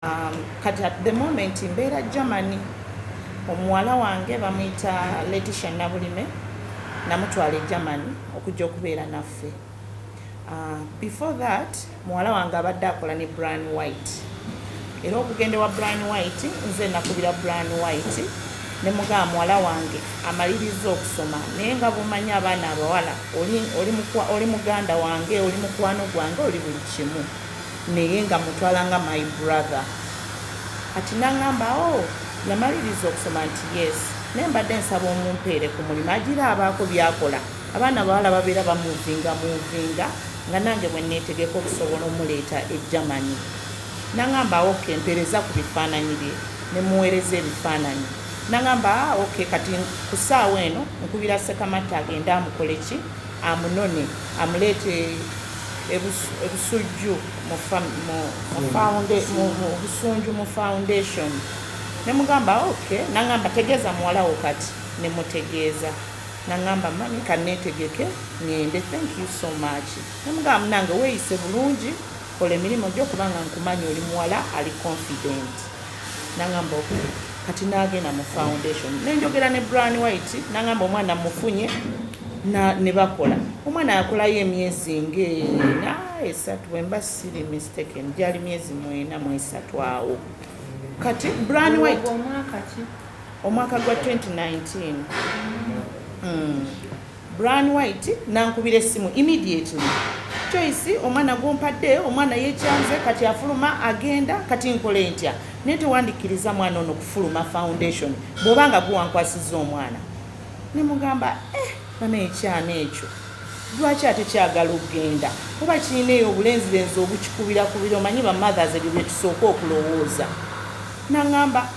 Kati at the moment mbeera Germany. Omuwala wange bamuyita Letitia Nabulime namutwala e Germany okujja okubeera naffe. Before that muwala wange abadde akola ne Brian White. Era okugenda wa Brian White nze nakubira Brian White ne mugamba muwala wange amaliriza okusoma naye nga bumanyi abaana abawala oli muganda wange oli mukwano gwange oli buli kimu naye nga mutwala nga my brother. Kati nangamba yamaliriza okusoma nti yes naye mbadde nsaba omumpeere ku mulimu agira abaako byakola abaana abawala babeera bamuvinga nga nange bwe neetegeka okusobola omuleeta e Germany. Nangamba okay mpereza ku bifaananyi bye ne muweereza ebifaananyi. Nangamba okay kati ku ssaawa eno nkubira Ssekamatta agenda amukole ki amunone amuleete ebusujju mu foundation. Ne mugamba okay nangamba tegeeza muwalawo kati ne mutegeeza. Nangamba mami kaneetegeke ngende thank you so much. Ne mugamba nange weeyise bulungi kola emirimu gyo kubanga nkumanyi oli muwala ali confident. Nangamba okay kati naagenda mu foundation nenjogera ne Brian White nangamba omwana mufunye ne bakola omwana yakolayo emyezi esatu bwemba siri mistaken gyali myezi 4 mu 3 awo. Kati Brian White omwaka gwa 2019 Brian White nankubira essimu immediately Joyce omwana gompadde omwana yekyanze kati afuluma agenda kati nkole ntya naye tewandikiriza mwana ono kufuluma foundation bw'obanga guwankwasiza omwana. Ne mugamba bana ekyana ekyo lwaki ate kyagala okugenda oba kiinaeyo obulenzirenzi obukikubira omanyi ba mothers ebyo bye tusooka okulowooza. Nangamba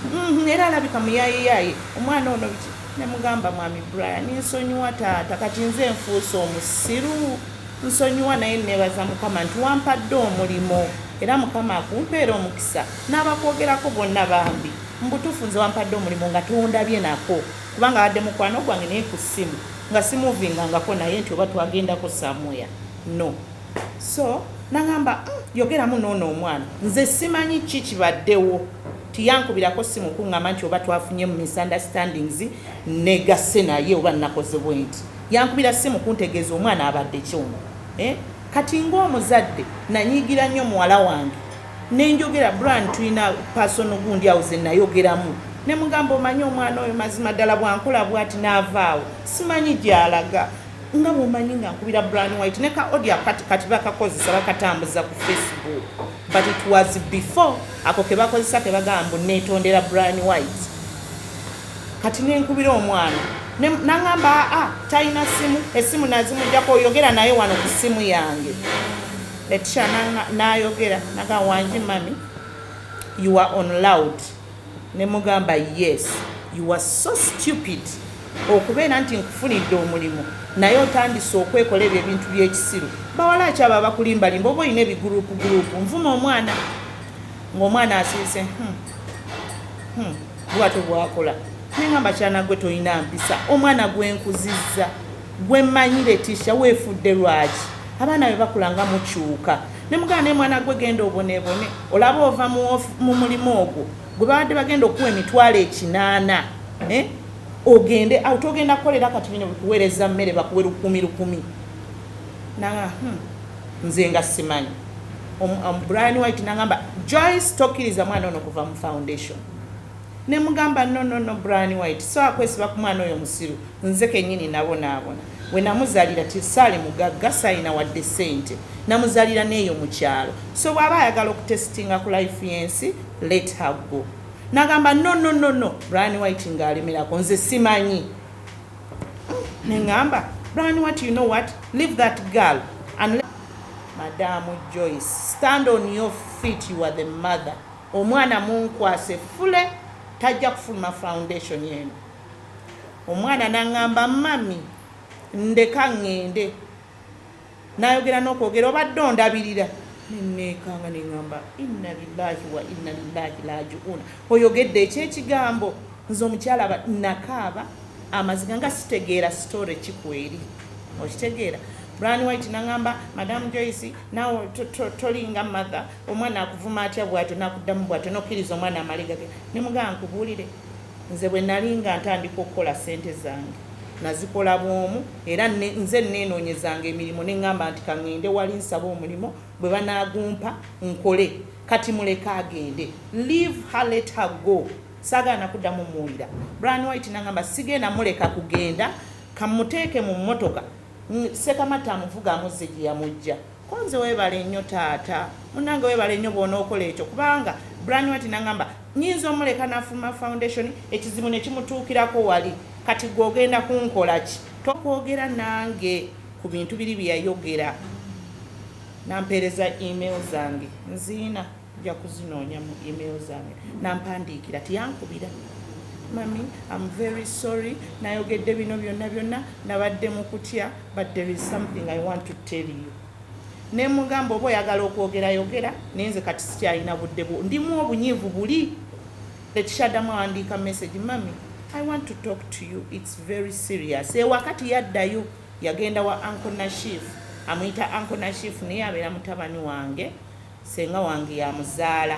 era alabika muyayeyaye omwana ono biki. Ne mugamba mwami Brian nsonyiwa taata kati nze nfuuse omusiru nsonyiwa naye nebaza Mukama nti wampadde omulimo era Mukama akumpeera omukisa n'abakwogerako bonna bambi mbutuufu nze wampadde omulimo nga tondabye nako kubanga abadde mukwano gwange naye ku ssimu nga simuvingangako naye nti oba twagendako samuya no. So nangamba yogeramu noono omwana nze simanyi ki kibaddewo tiyankubirako simu kuŋŋamba nti oba twafunye mu misunderstandings negasse naye oba nakoze bwenti yankubira simu kuntegeeza omwana abadde kyono. Kati ng'omuzadde nanyiigira nnyo muwala wange nenjogera Brian tulina pasono gundi awo ze nayogeramu ne mugamba omanyi omwana oyo mazima ddala bwankola bwati n'avaawo simanyi gy'alaga nga bw'omanyi nga nkubira Brian White ne ka audio kati bakakozesa bakatambuza ku Facebook but it was before ako ke bakozesa ke bagamba neetondera Brian White. Kati nenkubira omwana nangamba talina simu essimu nazimujjako oyogera naye wano ku simu yange. Letitia nayogera naga wangi mami you are on loud. Ne mugamba yes you are so stupid okubeera nti nkufunidde omulimu naye otandise okwekola ebyo ebintu by'ekisiru bawala akyaba bakulimbalimba oba olina ebigurupu nvuma omwana ng'omwana asiise bwatyo bwakola. Nengamba kyana gwe toyina mpisa omwana gwenkuzizza gwemmanyire tisha weefudde lwaki abaana be bakulanga mukyuka. Ne mugamba ne mwana gwe genda obonebone olaba ova mu mulimu ogwo gwe babadde bagenda okuwa emitwalo 8 ogende togenda kukolera kati bino bikuweereza mmere bakuwe 10,000 nanga nze nga simanyi. Brian White nangamba Joyce tokkiriza mwana ono kuva mu foundation. Ne mugamba no Brian White so akwesiba ku mwana oyo musiru nze kennyini nabonaabona we namuzalira tisaali mugagga sayina wadde ssente namuzalira n'eyo mu kyalo so bw'aba ayagala okutestinga ku life yensi let her go. Nagamba no Brian White ng'alemerako nze simanyi. Nengamba Brian White you know what leave that girl and Madam Joyce stand on your feet you are the mother. Omwana munkwase fule tajja kufuluma foundation yenu. Omwana nangamba mami ndeka ngende nayogera n'okwogera obadde ondabirira nenekanga nengamba inna lillahi wa inna lillahi raji'un oyogedde ekyekigambo nze omukyala nakaaba amaziga nga sitegeera story kikweri okitegeera Brand White nangamba Madam Joyce nawe tolinga mother omwana akuvuma atya bwatyo nakuddamu bwatyo nokkiriza omwana amaliga ge nemugamba nkubuulire nze bwe nalinga ntandika okukola ssente zange nazikola bwomu era nze nenoonyezanga emirimu neŋŋamba nti kaŋŋende wali nsaba omulimu bwe banagumpa nkole kati muleke agende leave her, let her go saagaana kuddamu muwulira. Brand White nangamba sigenda muleka kugenda kamuteeke mu mmotoka Sekamata amuvuga amuzze gye yamujja konze weebale nnyo taata munange weebale nnyo bw'onookola ekyo kubanga Brand White nangamba nyinza omuleka n'afuluma foundation ekizibu ne kimutuukirako wali kati gw'ogenda kunkola ki tokwogera nange ku bintu biri bye yayogera nampeereza email zange nziina nja kuzinoonya mu email zange nampandiikira tiyankubira Mami, I'm very sorry. Nayogedde bino byonna nabadde mu kutya, but there is something I want to tell you. Ne mugamba oba oyagala okwogera nenze kati sikyalina budde bwo ndimu obunyiivu buli letishadamu andika message Mami, I want to talk to you. It's very serious. Wakati yaddayo yagenda wa Uncle Nashif amuyita Uncle Nashif naye abeera mutabani wange senga wange yamuzaala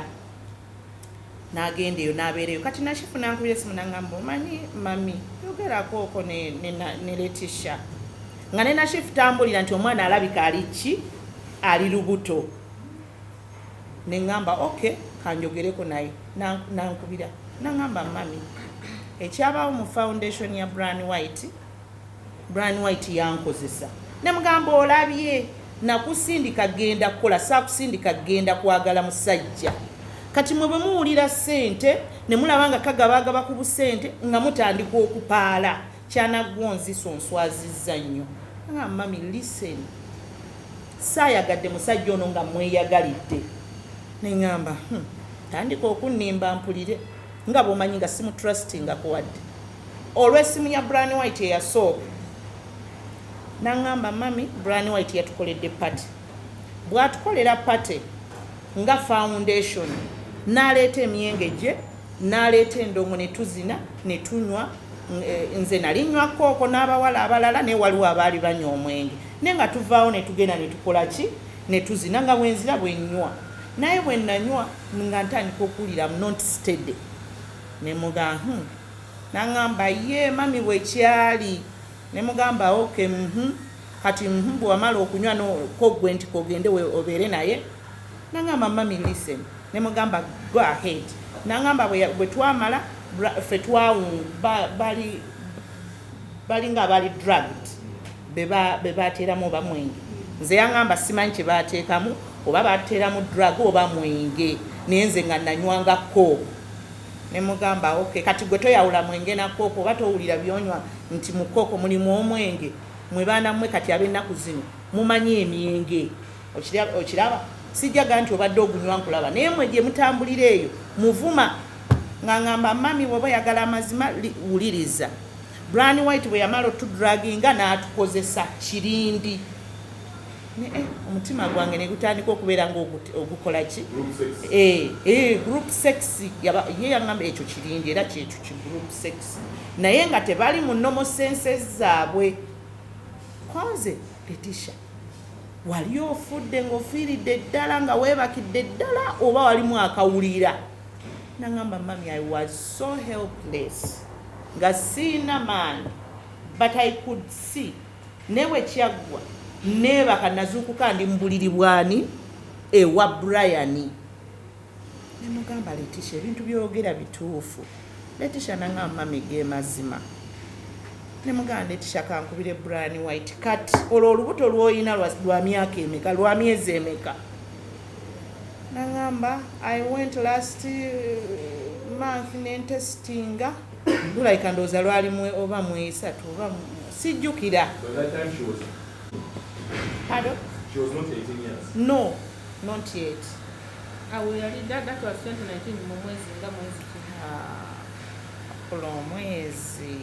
nagendeyo nabeereyo kati Nashifu nankubira esimu nangamba omanyi mami yogerako oko ne Letisha nga ne Nashifu tambulira nti omwana alabika ali ali lubuto neŋŋamba okay kanjogereko naye nankubira nangamba mami ekyabaawo mu foundation ya Brand White yankozesa nemugamba olabye nakusindika genda kukola saakusindika genda kwagala musajja kati mwe bwe muwulira ssente ne mulabanga kagabagaba ku busente nga mutandika okupaala kyanagonziso nswazizza nnyo nga mami listen saayagadde musajja ono nga mweyagalidde neŋŋamba tandika okunnimba mpulire nga bw'omanyi nga simu trustingako wadde olw'essimu ya Brand White eyasooka naŋŋamba mami Brand White yatukoledde pati bw'atukolera pati nga foundation naleeta emyenge gye naleeta endongo ne tuzina ne tunywa nze nali nnywa kooko n'abawala abalala naye waliwo abaali banywa omwenge naye nga tuvaawo ne tugenda ne tukola ki ne tuzina nga bwenzira bwe nnywa naye bwe nanywa nga ntandika okuwulira not steady ne mugamba naŋŋamba ye mami bwekyali ne mugamba okay kati bwe wamala okunywa kogwe nti kogende obeere naye naŋŋamba mami listen ne mugamba go ahead naŋŋamba bwe twamala ffe bali nga bali drugged be bateeramu oba mwenge nze yaŋŋamba simanyi kye baateekamu oba bateeramu drug oba mwenge naye nze nga nanywanga kooko ne mugamba okay kati gwe toyawula mwenge na kooko oba towulira byonywa nti mu kooko mulimu omwenge mwe baana mmwe kati ab'ennaku zino mumanyi emyenge okiraba sijjaga nti obadde ogunywa nkulaba naye mwe gye mutambulira eyo muvuma nga ŋŋamba mami bw'oba oyagala amazima wuliriza Brand White bwe yamala otudraginga n'atukozesa kirindi omutima gwange ne gutandika okubeera ng'ogukola ki group sex ye yaŋŋamba ekyo kirindi era kyekyo ki group sex naye nga tebali mu nomo senses zaabwe konze Letisha wali ofudde ng'ofiiridde ddala nga weebakidde ddala oba walimu akawulira naŋŋamba mami I was so helpless nga siina maanyi but I could see newe kyaggwa neebaka nazuukuka ndi mu buliri bwani ewa Brian ne mugamba Letisha ebintu byogera bituufu Letisha naŋŋamba mami ge mazima ne mugamba Letisha kankubire Brand White kati olwo olubuto lw'olina lwa myaka emeka lwa myezi emeka naŋŋamba I went last month nentestinga lulayika ndowooza lwali oba mwesatu oba sijjukira. Pardon? She was not 18 years? No, not yet. That was 2019 mu mwezi nga mwezi kulo mwezi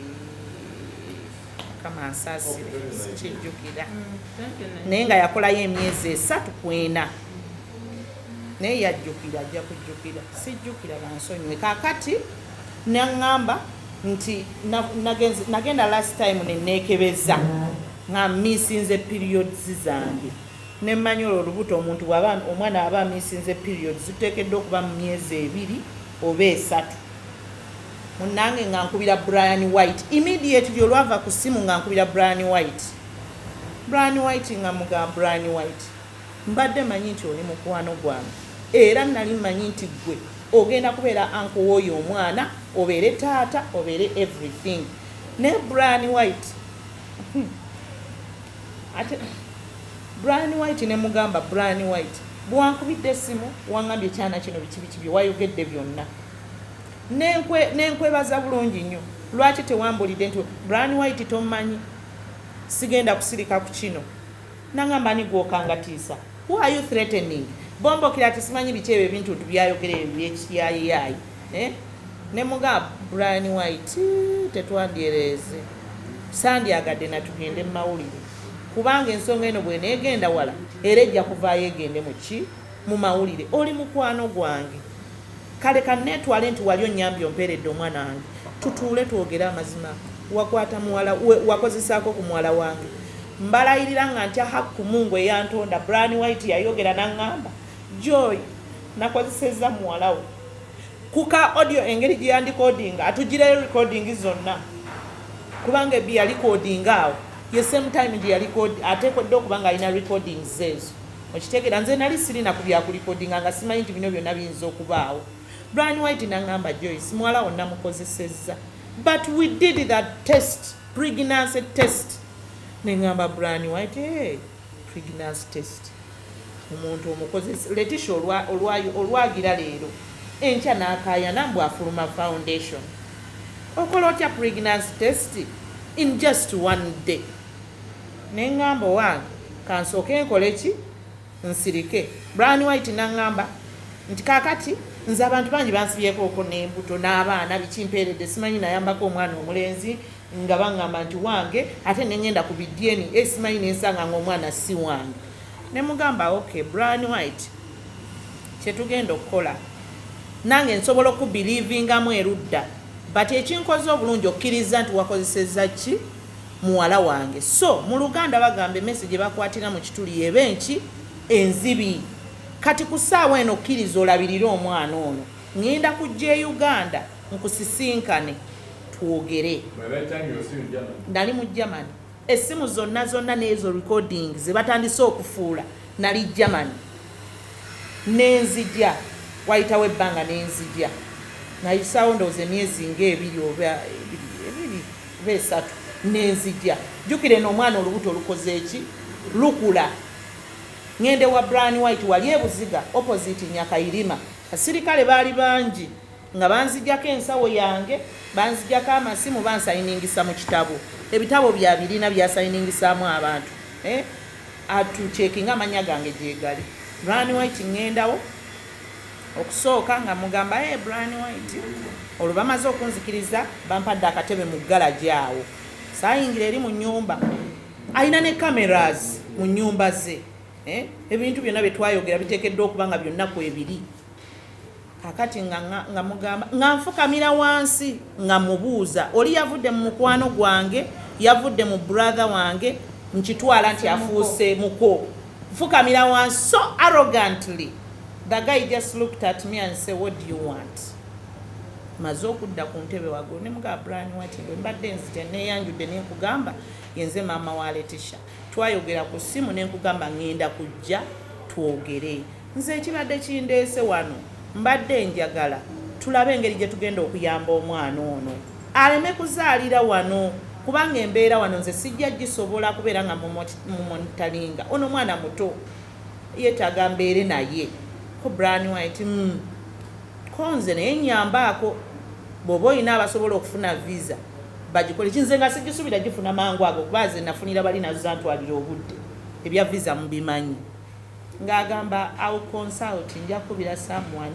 kama asasire sikijjukira naye nga yakolayo emyezi 3 ku 4 naye yajjukira ajja kujjukira sijjukira bansonyiwe kakati naŋŋamba nti nagenda last time neneekebeza nga misinze periods zange ne mmanyola olubuto omuntu omwana aba misinze periods ziteekeddwa okuba mu myezi 2 oba 3 munange nga nkubira Brian White immediately olwava ku simu nga nkubira Brian White nga muga Brian White mbadde manyi nti oli mukwano gwange era nali manyi nti gwe ogenda kubeera anko w'oyo omwana obeere taata obeere everything ne Brian White ate Brian White ne mugamba Brian White bwankubidde essimu wangambye ekyana kino biki bye wayogedde byonna nenkwebaza bulungi nnyo lwaki tewambulidde nti Brian White tomanyi sigenda kusirika ku kino nangamba ni gwokangatiisa who are you threatening bombokera tisimanyi biki ebyo ebintu byayogera ebyekiyayiyayi ne mugamba Brian White tetwandyereeze sandyagadde natugende mu mawulire kubanga ensonga eno bwe neegenda wala era ejja kuvaayo egende mu mawulire oli mukwano gwange kale kanneetwale nti wali onnyambye ompeeredde omwana wange tutuule twogere amazima wakwata muwala wakozesaako ku muwala wange mbalayirira nga ntya hakku mungu eyantonda Brian White yayogera naŋŋamba Joy nakozesezza muwala we kuka audio engeri gye yandikodinga atugireyo recording zonna kubanga ebbi yalikodinga awo ye same time gye yalikodi ateekodde okuba nga alina recordings ezo okitegeera nze nali sirina ku byakulikodinga nga simanyi nti bino byonna biyinza okubaawo Brian White naŋŋamba Joyce muwala wonna mukozesezza but we did that test pregnancy test neŋŋamba Brian White pregnancy test omuntu omukozesa Letitia olwagira leero enkya n'akaayana mbw afuluma foundation okola otya pregnancy test in just one day neŋŋamba owange kansooke nkole ki nsirike Brian White naŋŋamba nti kaakati nze abantu bangi bansibyekooko n'embuto n'abaana bikimpeeredde simanyi nayambako omwana omulenzi nga baŋŋamba nti wange ate neŋŋenda ku bidyeni simanyi nensanga ng'omwana si wange ne mugamba okay Brian White kyetugenda okukola nange nsobola okubelivingamu erudda but ekinkoze obulungi okkiriza nti wakozesezza ki muwala wange so mu Luganda bagamba emmesi gye bakwatira mu kituli yebenki enzibi kati ku ssaawa eno okkiriza olabirire omwana ono ŋŋenda kujja e Uganda nkusisinkane twogere nali mu Germany essimu zonna n'ezo recording ze batandise okufuula nali Germany nenzija wayitawo ebbanga nenzija nayisaawo ndowooza emyezi ng'ebiri oba 3 nenzija jjukire n'omwana olubuto olukoze eki lukula ngende wa Brian White wali ebuziga opposite Nyakairima asirikale baali bangi nga banzijjako ensawo yange banzijjako amasimu bansayiningisa mu kitabo ebitabo bya birina byasayiningisaamu abantu atucekinga amanya gange gyegali Brian White ngendawo okusooka nga mugamba Brian White olwo bamaze okunzikiriza bampadde akatebe mu galaji awo saayingira eri mu nnyumba alina ne cameras mu nnyumba ze ebintu byonna bye twayogera biteekeddwa okuba nga byonna kwebiri kakati nga mugamba nga nfukamira wansi nga mubuuza oli yavudde mu mukwano gwange yavudde mu brother wange nkitwala nti afuuse muko nfukamira wansi so arrogantly the guy just looked at me and said what do you want maze okudda ku ntebe wago ne mugamba Brian White bwe mbadde nzite neyanjudde nenkugamba yenze maama wa Letitia twayogera ku simu nenkugamba ngenda kujja twogere nze ekibadde kindeese wano mbadde njagala tulabe engeri gye tugenda okuyamba omwana ono aleme kuzaalira wano kubanga embeera wano nze sijja gisobola kubeera nga mumonitalinga ono mwana muto yeetaaga mbeere naye ko Brian White konze naye nyambaako bw'oba olina abasobola okufuna visa bagikole kinze nga sigisuubira gifuna mangu ago kuba ze nafunira bali nazo zantwalira obudde ebya visa mubimanyi ng'agamba I'll consult nja kubira someone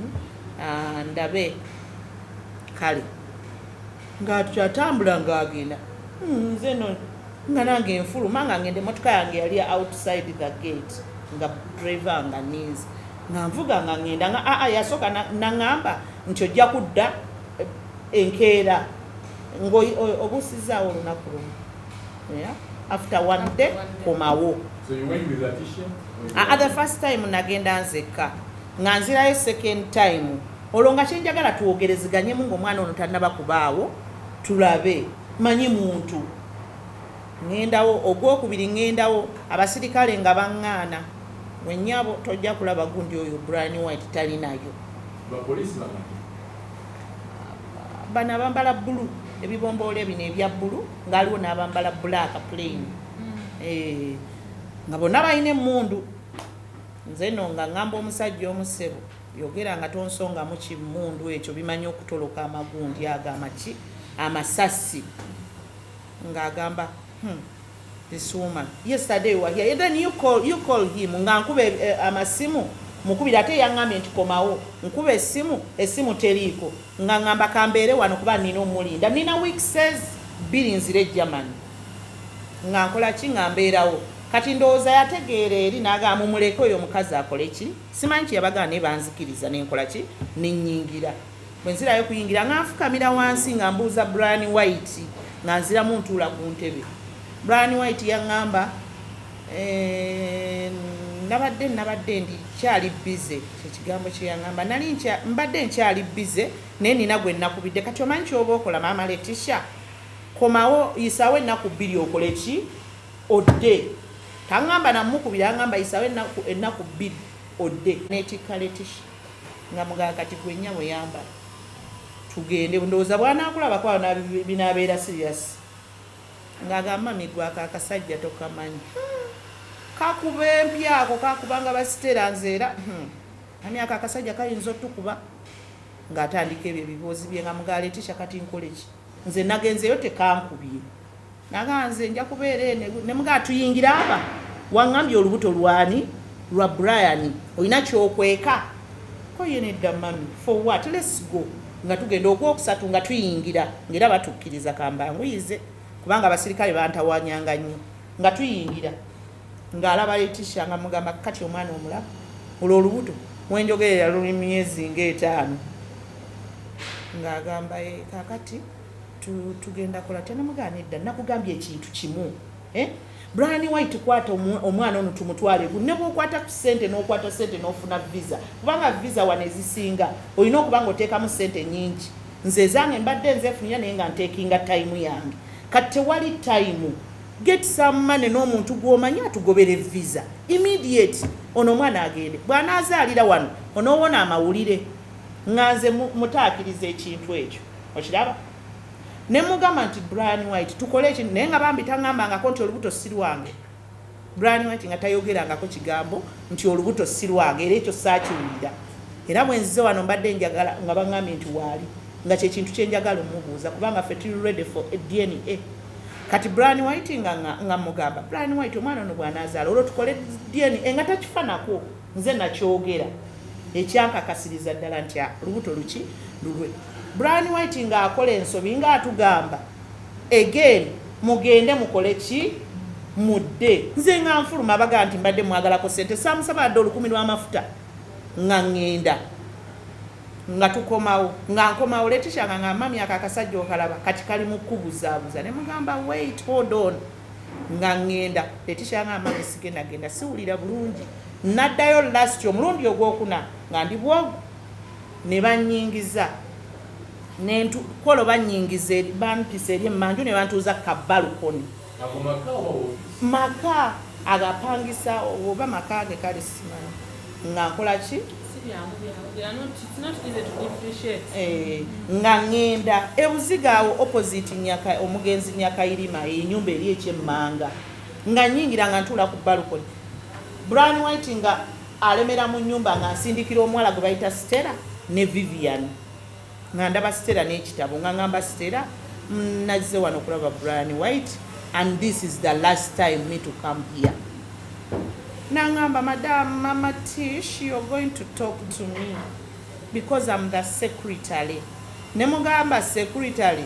ndabe kale ng'akyatambula ng'agenda nze no nga nange enfuluma nga ngende motoka yange yali outside the gate nga driver nga ninze nga nvuga nga ngenda nga yasooka naŋŋamba nti ojja kudda enkeera ng'obuusizaawo olunaku lumu after one day komawo. So you went with Letitia? At the first time nagenda nzekka nga nzirayo second time olwo nga kyenjagala twogerezeganyemu ng'omwana ono tannaba kubaawo tulabe manyi muntu ngendawo ogwokubiri ngendawo abasirikale nga baŋŋaana wennyabo tojja kulaba gundi oyo Brian White talinayo bano abambala bbulu ebibomboole bino ebya bbulu ng'aliwo n'abambala black plain nga bonna balina emmundu nze no nga ngamba omusajja omusebo yogera nga tonsongamu kimmundu ekyo bimanyi okutoloka amagundi agamaki amasasi ng'agamba this woman yesterday we were here and then you call him nga nkube amasimu mukubira ate yangambye nti komawo nkube esimu teriiko nga ngamba kambeere wano kuba nina omulinda nina week says biri nzire Germany nga nkola ki nga mbeerawo kati ndowooza yategeera eri n'agamba mumuleke oyo omukazi akole ki simanyi kyeyabagana ne banzikiriza nenkola ki nennyingira bwe nzirayo kuyingira nga nfukamira wansi nga mbuuza Brian White nga nziramu ntuula ku ntebe Brian White yaŋŋamba nabadde ndi kyali bize kyekigambo kye yaŋŋamba mbadde nkyali bize naye nina gwe nnakubidde kati omanyi kyoba okola maama Letitia komawo yisawo ennaku bbiri okole ki odde taŋŋamba namukubira aŋŋamba yisawo ennaku bbiri odde neetikka Letitia nga mugaa kati gwe nnyabo yambala tugende ndowooza bw'anaakulabako awo binaabeera serious ng'agamba migwako akasajja tokamanyi kakuba empya ako kakubanga basitera nzeera amyaka akasajja kayinza otukuba ng'atandika ebyo ebiboozi bye nga mugaa Letitia kati nkole ki nze nagenzeyo tekankubye naga nze nja kubeera ne mugaa tuyingira aba waŋŋambye olubuto lwani lwa Brian olina kyokweka ko ye nedda mami for what let's go nga tugenda ogwokusatu nga tuyingira ngera batukkiriza kambanguyize kubanga abasirikale bantawanyanga nnyo nga tuyingira ng'alaba Letitia nga mugamba kati omwana omulaba olwo olubuto mwenjogerera luli myezi nga5 ng'agamba kakati tugenda kola tenamugaanidda nakugambye ekintu kimu Brian White kwata omwana ono tumutwale ne bw'okwata ku ssente n'okwata ssente n'ofuna visa kubanga visa wano ezisinga olina okubanga oteekamu ssente nnyingi nze ezange mbadde nzeefunya naye nga nteekinga time yange kati tewali time get some money n'omuntu gw'omanyi atugobere visa immediate ono omwana agende bw'anaazaalira wano onoowona amawulire nga nze mutaakiriza ekintu ekyo okiraba ne mugamba nti Brian White tukole ekintu naye nga bambi taŋŋambangako nti olubuto si lwange Brian White nga tayogerangako kigambo nti olubuto si lwange era ekyo saakiwulira era bwe nzize wano mbadde njagala nga baŋŋambye nti waali nga kyekintu kyenjagala omubuuza kubanga ffe tuli ready for a DNA kati Brian White nga mugamba Brian White omwana ono bw'anaazaala olwo tukole DNA nga takifanako nze nakyogera ekyankakasiriza ddala nti olubuto luki lulwe Brian White nga akola ensobi nga atugamba again mugende mukole ki mudde nze nga nfuluma abaga nti mbadde mwagalako ssente saamusaba dde $10 lw'amafuta nga ŋŋenda nga tukomawo nga nkomawo Letitia nga ngamba myaka akasajja okalaba kati kali mu kubuzaabuza ne mugamba wait hold on nga ŋŋenda Letitia nga mama sigendagenda siwulira bulungi naddayo last omulundi ogwokuna nga ndi bwogu ne bannyingiza kolo bannyingiza bampisa eri emmanju ne bantuuza kabalukoni maka agapangisa oba maka age kale simanyi nga nkola ki nga ŋŋenda ebuziga awo opposite omugenzi Nyakayirima enyumba eri ekyemmanga nga nnyingira nga ntuula ku balukoni Brian White nga alemera mu nnyumba nga nsindikira omuwala gwe bayita Stella ne Vivian nga ndaba Stella n'ekitabo nga ngamba Stella nazze wano okulaba Brian White and this is the last time me to come here nangamba Madam Mama Tish you're going to talk to me because I'm the secretary ne mugamba secretary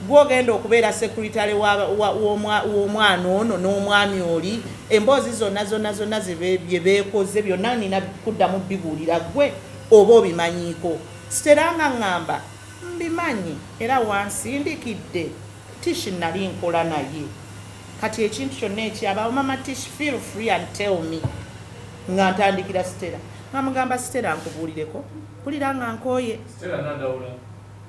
gwogenda okubeera secretary w'omwana ono n'omwami oli emboozi zonna bye beekoze byonna nina kuddamu bibuulira gwe oba obimanyiiko Stella nga ŋŋamba mbimanyi era wansindikidde Tish nali nkola naye kati ekintu kyonna ekyaba Mama Tish feel free and tell me nga ntandikira Stella nga mugamba Stella nkubuulireko mpulira nga nkooye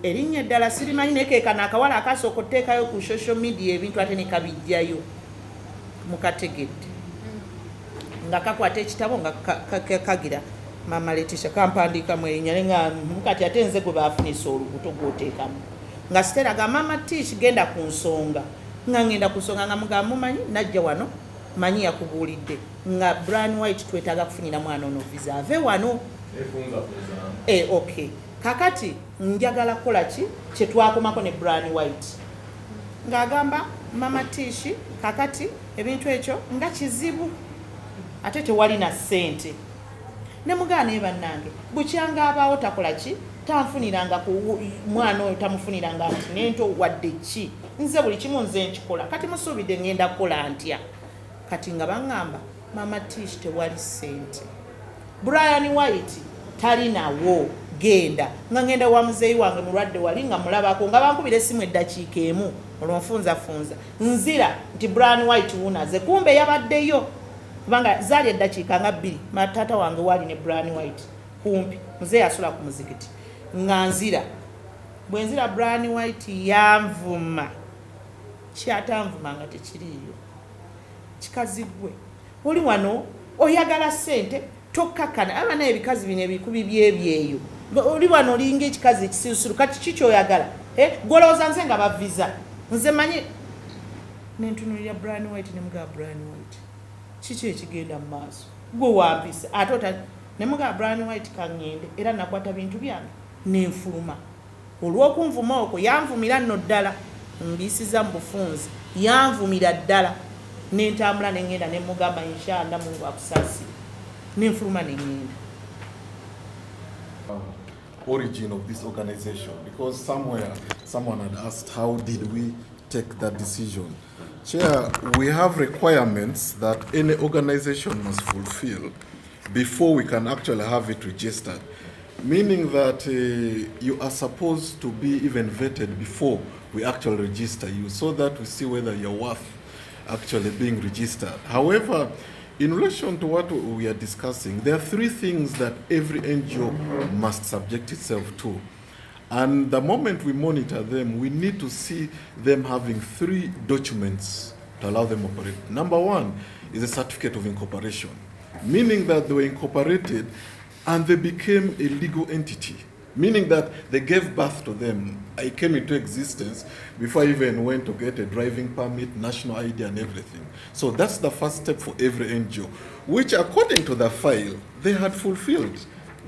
erinnya eddala sirimanyi nekeekana akawala akasooka otteekayo ku social media ebintu ate ne kabijjayo mukategedde nga kakwata ekitabo nga kagira Mama Letitia kampandiikamu erinnya nga kati ate nze gwe baafunisa olubuto gw'oteekamu nga Stella ga Mama Tish genda ku nsonga nga ngenda ku nsonga nga mugamba mumanyi najja wano manyi yakubuulidde nga Brian White twetaaga kufunira mwana ono visa ave wano okay kakati njagala kola ki kyetwakomako ne Brian White ng'agamba Mama Tish kakati ebintu ekyo nga kizibu ate tewali na ssente ne mugaana bannange bukyanga abaawo takola ki tanfuniranga ku mwana oyo tamufuniranga nti nento wadde ki nze buli kimu nze nkikola kati musuubidde ngenda kukola ntya kati nga baŋŋamba Mama Tish tewali ssente Brian White talinawo genda nga ngenda wa muzeeyi wange mulwadde wali nga mulabako nga bankubira essimu eddakiika emu olwo nfunzafunza nzira nti Brian White wunaze kumbe yabaddeyo kubanga zaali eddakiika nga 2 matata wange wali ne Brian White kumpi muzeeyi asula ku muzikiti nga nzira bwe nzira Brian White yanvuma kyatanvuma nga tekiriiyo kikazibwe oli wano oyagala ssente tokkakana abana ebikazi bino ebikubi byebyeyo oli wano olinga ekikazi ekisirusiru kati kikyoyagala golowooza nze nga baviza nze manyi nentunulira Brian White ne mugaba Brian White kiki ekigenda mu maaso gwe wampisa ate ne mugaba Brian White kaŋŋende era nakwata bintu byange nenfuluma olw'okunvuma okwo yanvumira nno ddala mbisiza mu bufunzi yanvumira ddala nentambula nengenda ne mugamba inshallah Mungu akusaasire nenfuluma nengenda. Origin of this organization, because somewhere someone had asked how did we take that decision. Chair, we have requirements that any organization must fulfill before we can actually have it registered, meaning that you are supposed to be even vetted before we actually register you, so that we see whether you're worth actually being registered. However, in relation to what we are discussing, there are 3 things that every NGO must subject itself to. And the moment we monitor them, we need to see them having 3 documents to allow them to operate. Number 1 is a certificate of incorporation, meaning that they were incorporated and they became a legal entity, meaning that they gave birth to them. I came into existence before I even went to get a driving permit, national ID and everything. So that's the first step for every NGO, which according to the file, they had fulfilled.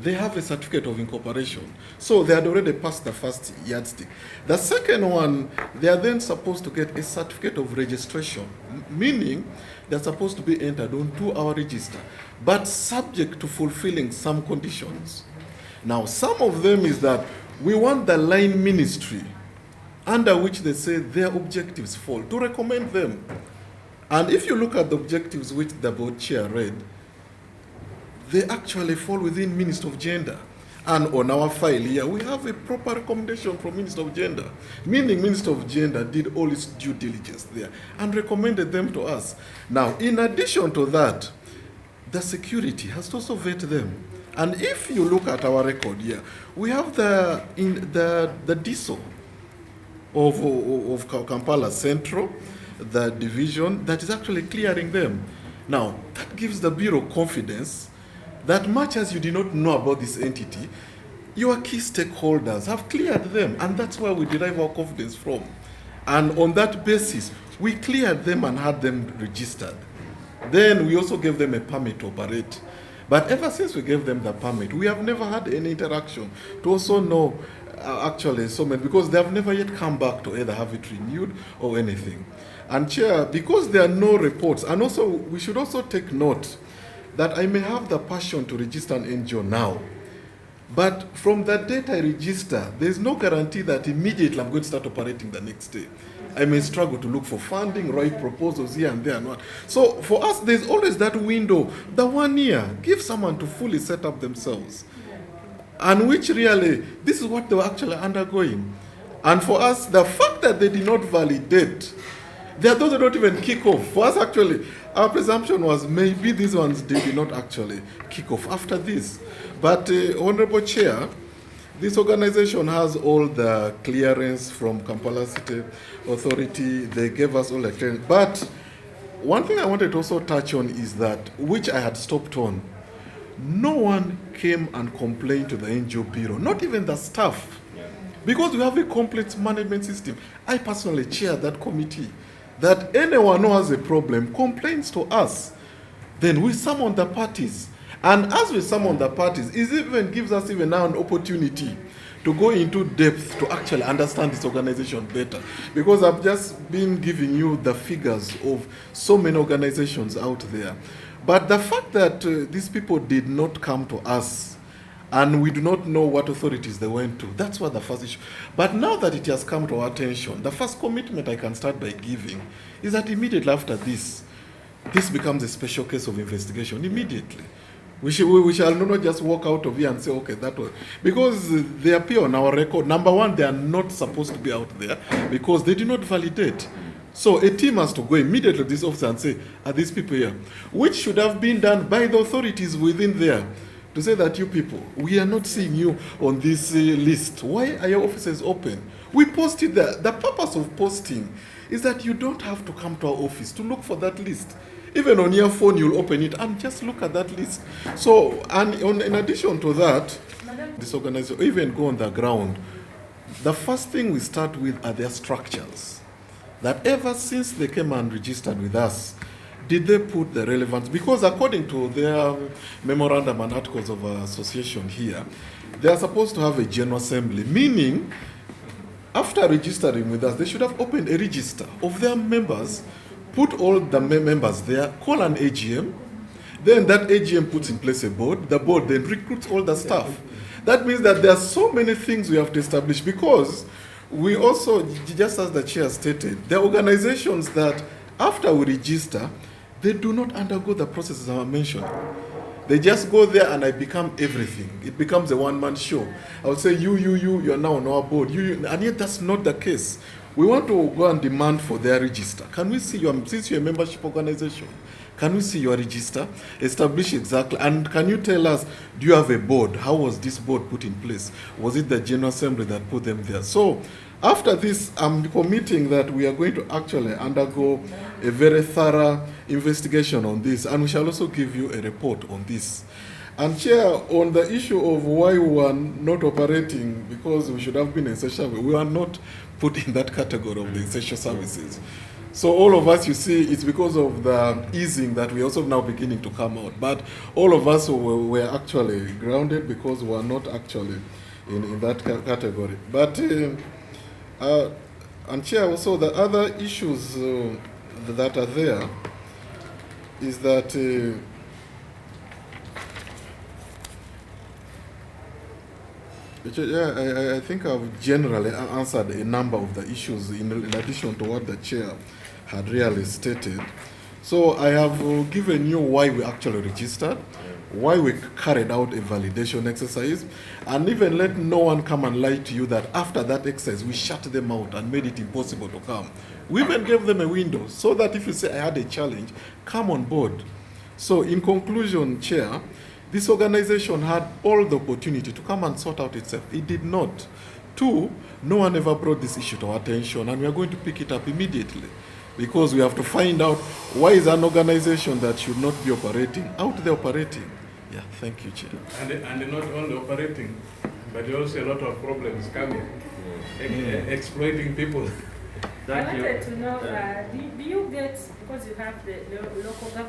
They have a certificate of incorporation. So they had already passed the first yardstick. The second one, they are then supposed to get a certificate of registration, meaning they're supposed to be entered onto our register, but subject to fulfilling some conditions. Now, some of them is that we want the line ministry under which they say their objectives fall, to recommend them. And if you look at the objectives which the board chair read, they actually fall within Minister of Gender. And on our file here, we have a proper recommendation from Minister of Gender, meaning Minister of Gender did all its due diligence there and recommended them to us. Now, in addition to that, the security has to also vet them. And if you look at our record here, we have the DISO of Kampala Central, the division that is actually clearing them. Now, that gives the Bureau confidence that much as you did not know about this entity, your key stakeholders have cleared them, and that's where we derive our confidence from. And on that basis, we cleared them and had them registered. Then we also gave them a permit to operate. But ever since we gave them the permit, we have never had any interaction to also know actually so many, because they have never yet come back to either have it renewed or anything. And Chair, because there are no reports, and also we should also take note that I may have the passion to register an NGO now, but from the date I register, there is no guarantee that immediately I'm going to start operating the next day. I may struggle to look for funding, write proposals here and there and what. So for us, there's always that window, the 1 year, give someone to fully set up themselves. And which really, this is what they were actually undergoing. And for us, the fact that they did not validate There are those that don't even kick off. For us, actually, our presumption was maybe these ones did not actually kick off after this. But, Honorable Chair, this organization has all the clearance from Kampala City Authority. They gave us all the clearance. But one thing I wanted to also touch on is that, which I had stopped on, no one came and complained to the NGO Bureau, not even the staff. Because we have a complete management system. I personally chair that committee. That anyone who has a problem complains to us. Then we summon the parties. And as we summon the parties, it even gives us even now an opportunity to go into depth to actually understand this organization better. Because I've just been giving you the figures of so many organizations out there. But the fact that these people did not come to us and we do not know what authorities they went to, that's what the first issue. But now that it has come to our attention, the first commitment I can start by giving is that immediately after this becomes a special case of investigation, immediately. We shall not just walk out of here and say, okay, that was, because they appear on our record. Number one, they are not supposed to be out there because they did not validate. So a team has to go immediately to this officer and say, are these people here? Which should have been done by the authorities within there to say that you people, we are not seeing you on this list. Why are your offices open? We posted there. The purpose of posting is that you don't have to come to our office to look for that list. Even on your phone, you'll open it and just look at that list. So, and in addition to that, this organization, even go on the ground, the first thing we start with are their structures. That ever since they came and registered with us, did they put the relevance? Because according to their memorandum and articles of association here, they are supposed to have a general assembly, meaning after registering with us, they should have opened a register of their members, put all the members there, call an AGM, then that AGM puts in place a board, the board then recruits all the staff. That means that there are so many things we have to establish, because we also, just as the chair stated, there are organizations that after we register, they do not undergo the processes I mentioned. They just go there and I become everything. It becomes a one-man show. I would say, you're now on our board. And yet that's not the case. We want to go and demand for their register. Can we see since you're a membership organization, can we see your register? Establish exactly. And can you tell us, do you have a board? How was this board put in place? Was it the General Assembly that put them there? So after this, I'm committing that we are going to actually undergo a very thorough investigation on this, and we shall also give you a report on this. And Chair, on the issue of why we were not operating, because we should have been essential, we were not put in that category of the essential services. So all of us, you see, it's because of the easing that we're also now beginning to come out. But all of us were actually grounded because we are not actually in that category. But, and Chair, also the other issues that are there is that I think I've generally answered a number of the issues in addition to what the chair had really stated. So I have given you why we actually registered, why we carried out a validation exercise, and even let no one come and lie to you that after that exercise we shut them out and made it impossible to come. We even gave them a window so that if you say I had a challenge, come on board. So in conclusion, Chair, this organization had all the opportunity to come and sort out itself. It did not. Two, no one ever brought this issue to our attention, and we are going to pick it up immediately because we have to find out why is an organization that should not be operating out there operating. Yeah, thank you, Chair. And not only operating, but also a lot of problems coming, exploiting people. I wanted to know, do you get, because you have the local government